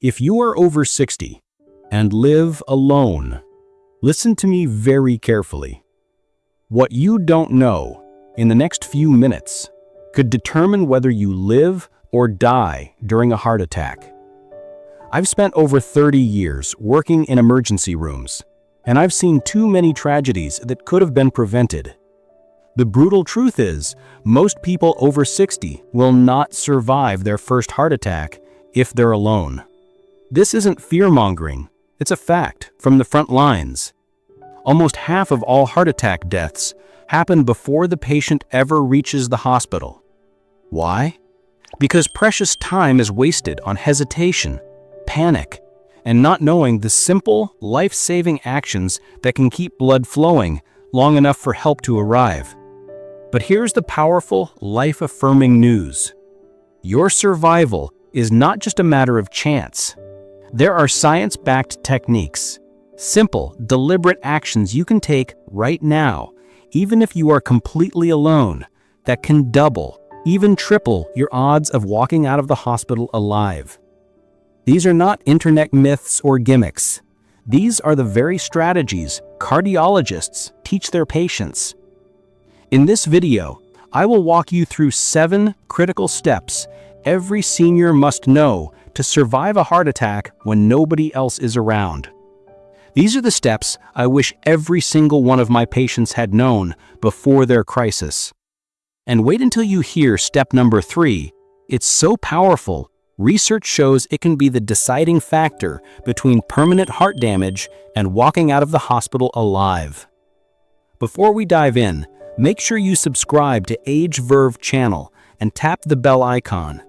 If you are over 60 and live alone, listen to me very carefully. What you don't know in the next few minutes could determine whether you live or die during a heart attack. I've spent over 30 years working in emergency rooms, and I've seen too many tragedies that could have been prevented. The brutal truth is, most people over 60 will not survive their first heart attack if they're alone. This isn't fear-mongering, it's a fact from the front lines. Almost half of all heart attack deaths happen before the patient ever reaches the hospital. Why? Because precious time is wasted on hesitation, panic, and not knowing the simple, life-saving actions that can keep blood flowing long enough for help to arrive. But here's the powerful, life-affirming news. Your survival is not just a matter of chance. There are science-backed techniques, simple, deliberate actions you can take right now, even if you are completely alone, that can double, even triple your odds of walking out of the hospital alive. These are not internet myths or gimmicks. These are the very strategies cardiologists teach their patients. In this video, I will walk you through 7 critical steps every senior must know to survive a heart attack when nobody else is around. These are the steps I wish every single one of my patients had known before their crisis. And wait until you hear step number 3. It's so powerful, research shows it can be the deciding factor between permanent heart damage and walking out of the hospital alive. Before we dive in, make sure you subscribe to Verve channel and tap the bell icon.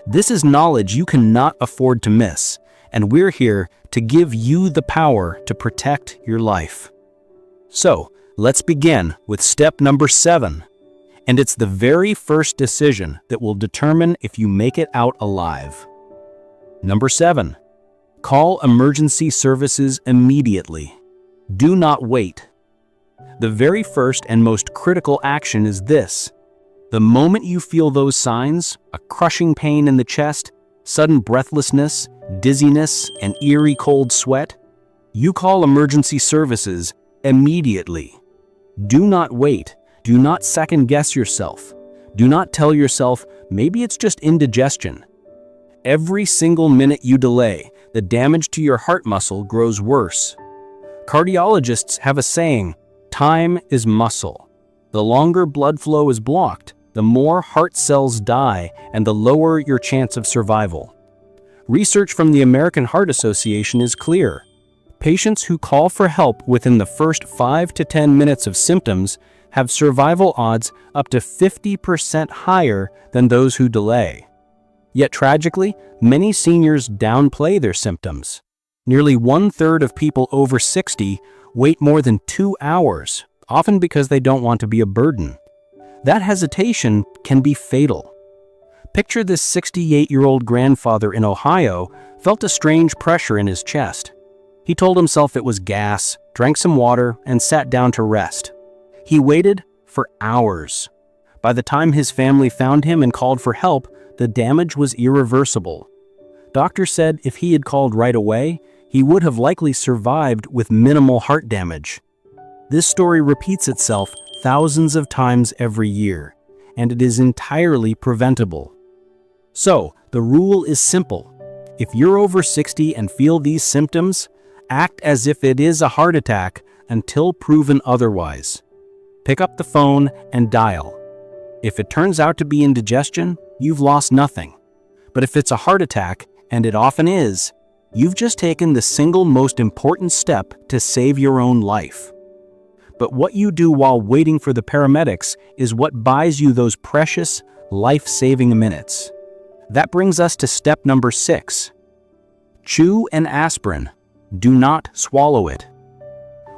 This is knowledge you cannot afford to miss, and we're here to give you the power to protect your life. So, let's begin with step number 7. And it's the very first decision that will determine if you make it out alive. Number 7. Call emergency services immediately. Do not wait. The very first and most critical action is this. The moment you feel those signs, a crushing pain in the chest, sudden breathlessness, dizziness, and eerie cold sweat, you call emergency services immediately. Do not wait. Do not second-guess yourself. Do not tell yourself, maybe it's just indigestion. Every single minute you delay, the damage to your heart muscle grows worse. Cardiologists have a saying, time is muscle. The longer blood flow is blocked, the more heart cells die and the lower your chance of survival. Research from the American Heart Association is clear. Patients who call for help within the first 5 to 10 minutes of symptoms have survival odds up to 50% higher than those who delay. Yet tragically, many seniors downplay their symptoms. Nearly 1/3 of people over 60 wait more than 2 hours, often because they don't want to be a burden. That hesitation can be fatal. Picture this 68-year-old grandfather in Ohio felt a strange pressure in his chest. He told himself it was gas, drank some water, and sat down to rest. He waited for hours. By the time his family found him and called for help, the damage was irreversible. Doctors said if he had called right away, he would have likely survived with minimal heart damage. This story repeats itself thousands of times every year, and it is entirely preventable. So, the rule is simple. If you're over 60 and feel these symptoms, act as if it is a heart attack until proven otherwise. Pick up the phone and dial. If it turns out to be indigestion, you've lost nothing. But if it's a heart attack, and it often is, you've just taken the single most important step to save your own life. But what you do while waiting for the paramedics is what buys you those precious, life-saving minutes. That brings us to step number 6. Chew an aspirin. Do not swallow it.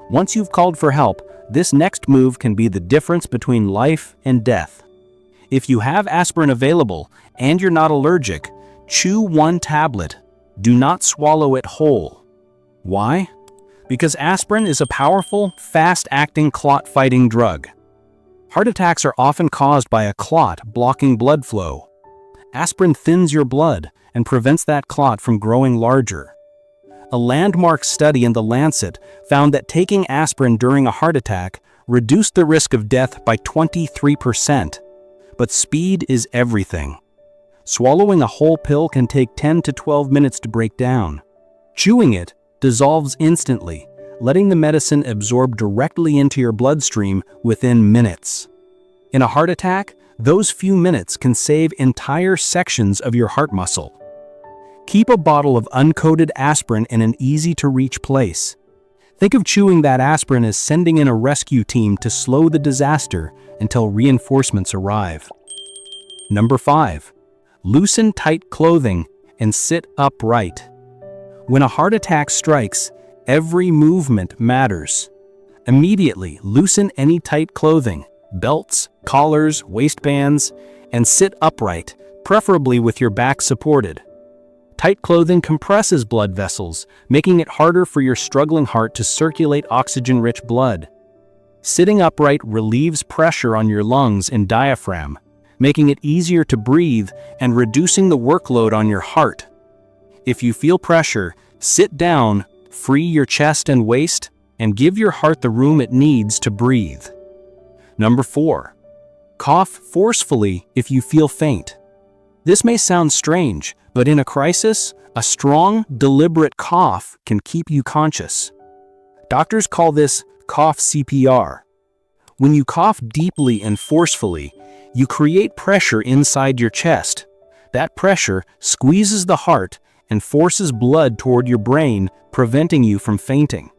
Once you've called for help, this next move can be the difference between life and death. If you have aspirin available and you're not allergic, chew 1 tablet. Do not swallow it whole. Why? Because aspirin is a powerful, fast-acting clot-fighting drug. Heart attacks are often caused by a clot blocking blood flow. Aspirin thins your blood and prevents that clot from growing larger. A landmark study in The Lancet found that taking aspirin during a heart attack reduced the risk of death by 23%. But speed is everything. Swallowing a whole pill can take 10 to 12 minutes to break down. Chewing it dissolves instantly, letting the medicine absorb directly into your bloodstream within minutes. In a heart attack, those few minutes can save entire sections of your heart muscle. Keep a bottle of uncoated aspirin in an easy-to-reach place. Think of chewing that aspirin as sending in a rescue team to slow the disaster until reinforcements arrive. Number 5. Loosen tight clothing and sit upright. When a heart attack strikes, every movement matters. Immediately loosen any tight clothing, belts, collars, waistbands, and sit upright, preferably with your back supported. Tight clothing compresses blood vessels, making it harder for your struggling heart to circulate oxygen-rich blood. Sitting upright relieves pressure on your lungs and diaphragm, making it easier to breathe and reducing the workload on your heart. If you feel pressure, sit down, free your chest and waist, and give your heart the room it needs to breathe. Number 4. Cough forcefully if you feel faint. This may sound strange, but in a crisis, a strong, deliberate cough can keep you conscious. Doctors call this cough CPR. When you cough deeply and forcefully, you create pressure inside your chest. That pressure squeezes the heart and forces blood toward your brain, preventing you from fainting.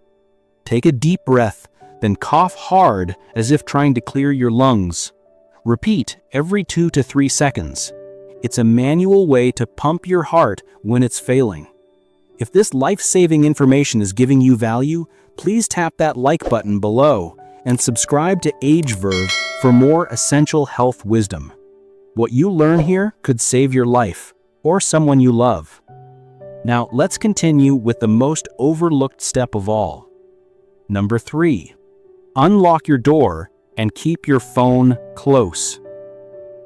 Take a deep breath, then cough hard as if trying to clear your lungs. Repeat every 2 to 3 seconds. It's a manual way to pump your heart when it's failing. If this life-saving information is giving you value, please tap that like button below and subscribe to Verve for more essential health wisdom. What you learn here could save your life or someone you love. Now let's continue with the most overlooked step of all. Number 3. Unlock your door and keep your phone close.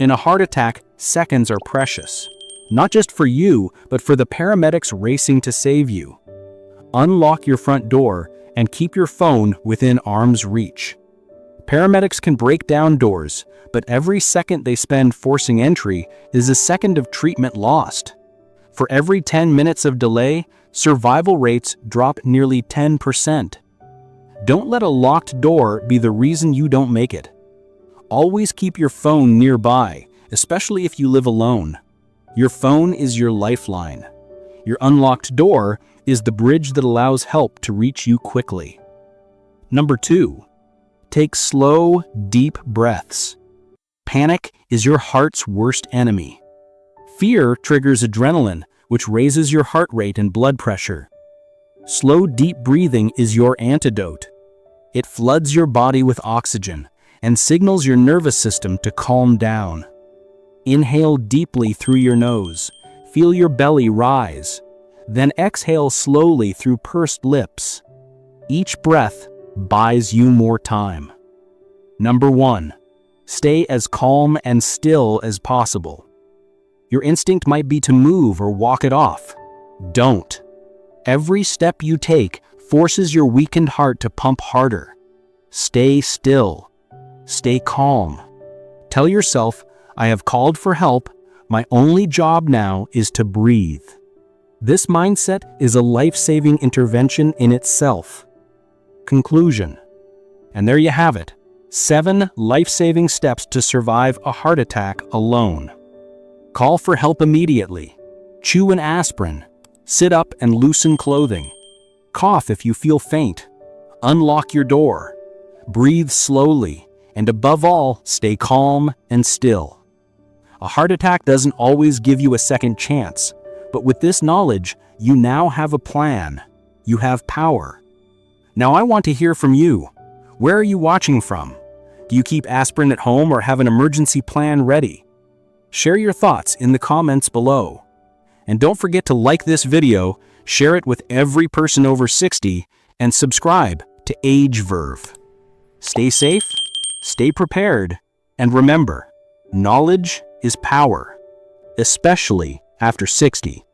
In a heart attack, seconds are precious. Not just for you, but for the paramedics racing to save you. Unlock your front door and keep your phone within arm's reach. Paramedics can break down doors, but every second they spend forcing entry is a second of treatment lost. For every 10 minutes of delay, survival rates drop nearly 10%. Don't let a locked door be the reason you don't make it. Always keep your phone nearby, especially if you live alone. Your phone is your lifeline. Your unlocked door is the bridge that allows help to reach you quickly. Number 2. Take slow, deep breaths. Panic is your heart's worst enemy. Fear triggers adrenaline, which raises your heart rate and blood pressure. Slow, deep breathing is your antidote. It floods your body with oxygen and signals your nervous system to calm down. Inhale deeply through your nose. Feel your belly rise. Then exhale slowly through pursed lips. Each breath buys you more time. Number 1. Stay as calm and still as possible. Your instinct might be to move or walk it off. Don't. Every step you take forces your weakened heart to pump harder. Stay still. Stay calm. Tell yourself, I have called for help. My only job now is to breathe. This mindset is a life-saving intervention in itself. Conclusion. And there you have it. 7 life-saving steps to survive a heart attack alone. Call for help immediately. Chew an aspirin. Sit up and loosen clothing. Cough if you feel faint. Unlock your door. Breathe slowly. And above all, stay calm and still. A heart attack doesn't always give you a second chance, but with this knowledge, you now have a plan. You have power. Now I want to hear from you. Where are you watching from? Do you keep aspirin at home or have an emergency plan ready? Share your thoughts in the comments below. And don't forget to like this video, share it with every person over 60, and subscribe to Verve. Stay safe, stay prepared, and remember, knowledge is power, especially after 60,